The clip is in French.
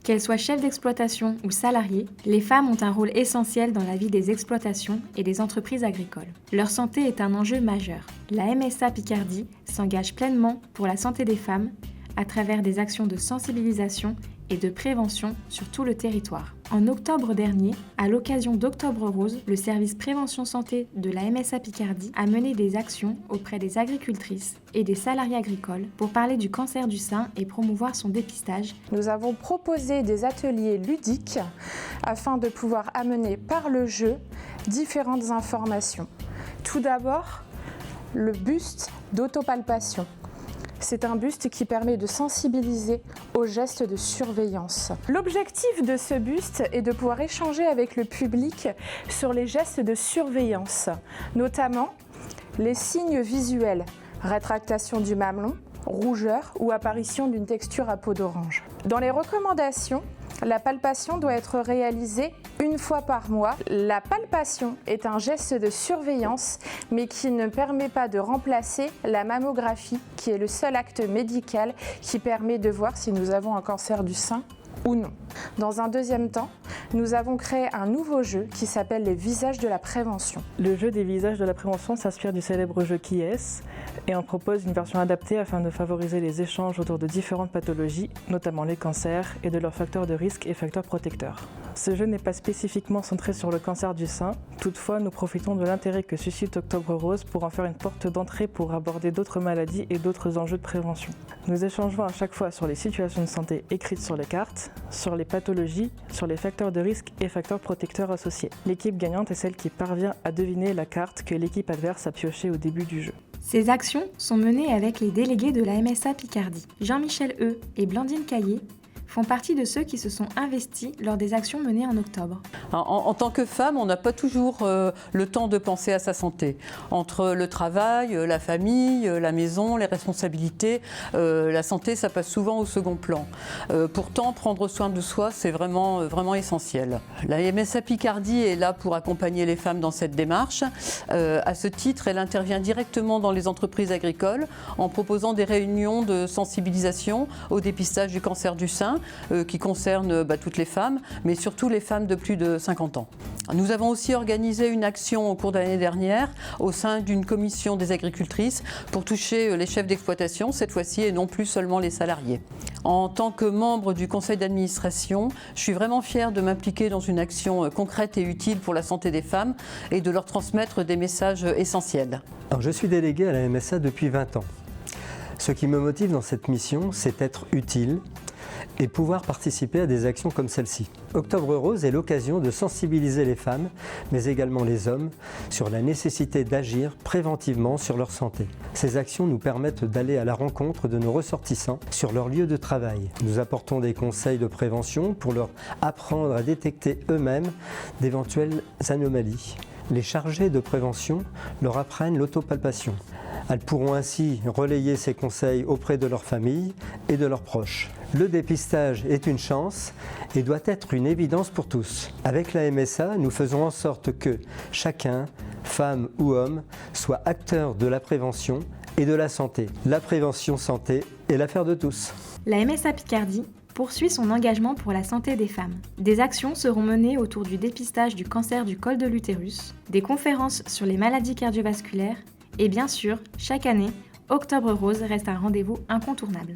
Qu'elles soient chefs d'exploitation ou salariés, les femmes ont un rôle essentiel dans la vie des exploitations et des entreprises agricoles. Leur santé est un enjeu majeur. La MSA Picardie s'engage pleinement pour la santé des femmes à travers des actions de sensibilisation et de prévention sur tout le territoire. En octobre dernier, à l'occasion d'Octobre Rose, le service prévention santé de la MSA Picardie a mené des actions auprès des agricultrices et des salariés agricoles pour parler du cancer du sein et promouvoir son dépistage. Nous avons proposé des ateliers ludiques afin de pouvoir amener par le jeu différentes informations. Tout d'abord, le buste d'autopalpation. C'est un buste qui permet de sensibiliser aux gestes de surveillance. L'objectif de ce buste est de pouvoir échanger avec le public sur les gestes de surveillance, notamment les signes visuels, rétractation du mamelon, rougeur ou apparition d'une texture à peau d'orange. Dans les recommandations, la palpation doit être réalisée une fois par mois. La palpation est un geste de surveillance, mais qui ne permet pas de remplacer la mammographie, qui est le seul acte médical qui permet de voir si nous avons un cancer du sein ou non. Dans un deuxième temps, nous avons créé un nouveau jeu qui s'appelle les visages de la prévention. Le jeu des visages de la prévention s'inspire du célèbre jeu Qui est-ce et en propose une version adaptée afin de favoriser les échanges autour de différentes pathologies, notamment les cancers et de leurs facteurs de risque et facteurs protecteurs. Ce jeu n'est pas spécifiquement centré sur le cancer du sein, toutefois nous profitons de l'intérêt que suscite Octobre Rose pour en faire une porte d'entrée pour aborder d'autres maladies et d'autres enjeux de prévention. Nous échangeons à chaque fois sur les situations de santé écrites sur les cartes, sur les pathologies, sur les facteurs de risque et facteurs protecteurs associés. L'équipe gagnante est celle qui parvient à deviner la carte que l'équipe adverse a piochée au début du jeu. Ces actions sont menées avec les délégués de la MSA Picardie. Jean-Michel Heu et Blandine Caillé font partie de ceux qui se sont investis lors des actions menées en octobre. En tant que femme, on n'a pas toujours le temps de penser à sa santé. Entre le travail, la famille, la maison, les responsabilités, la santé, ça passe souvent au second plan. Pourtant, prendre soin de soi, c'est vraiment essentiel. La MSA Picardie est là pour accompagner les femmes dans cette démarche. À ce titre, elle intervient directement dans les entreprises agricoles en proposant des réunions de sensibilisation au dépistage du cancer du sein, qui concerne toutes les femmes, mais surtout les femmes de plus de 50 ans. Nous avons aussi organisé une action au cours de l'année dernière au sein d'une commission des agricultrices pour toucher les chefs d'exploitation cette fois-ci et non plus seulement les salariés. En tant que membre du conseil d'administration, je suis vraiment fière de m'impliquer dans une action concrète et utile pour la santé des femmes et de leur transmettre des messages essentiels. Alors, je suis délégué à la MSA depuis 20 ans. Ce qui me motive dans cette mission, c'est être utile et pouvoir participer à des actions comme celle-ci. Octobre Rose est l'occasion de sensibiliser les femmes, mais également les hommes, sur la nécessité d'agir préventivement sur leur santé. Ces actions nous permettent d'aller à la rencontre de nos ressortissants sur leur lieu de travail. Nous apportons des conseils de prévention pour leur apprendre à détecter eux-mêmes d'éventuelles anomalies. Les chargés de prévention leur apprennent l'autopalpation. Elles pourront ainsi relayer ces conseils auprès de leur famille et de leurs proches. Le dépistage est une chance et doit être une évidence pour tous. Avec la MSA, nous faisons en sorte que chacun, femme ou homme, soit acteur de la prévention et de la santé. La prévention santé est l'affaire de tous. La MSA Picardie poursuit son engagement pour la santé des femmes. Des actions seront menées autour du dépistage du cancer du col de l'utérus, des conférences sur les maladies cardiovasculaires et bien sûr, chaque année, Octobre Rose reste un rendez-vous incontournable.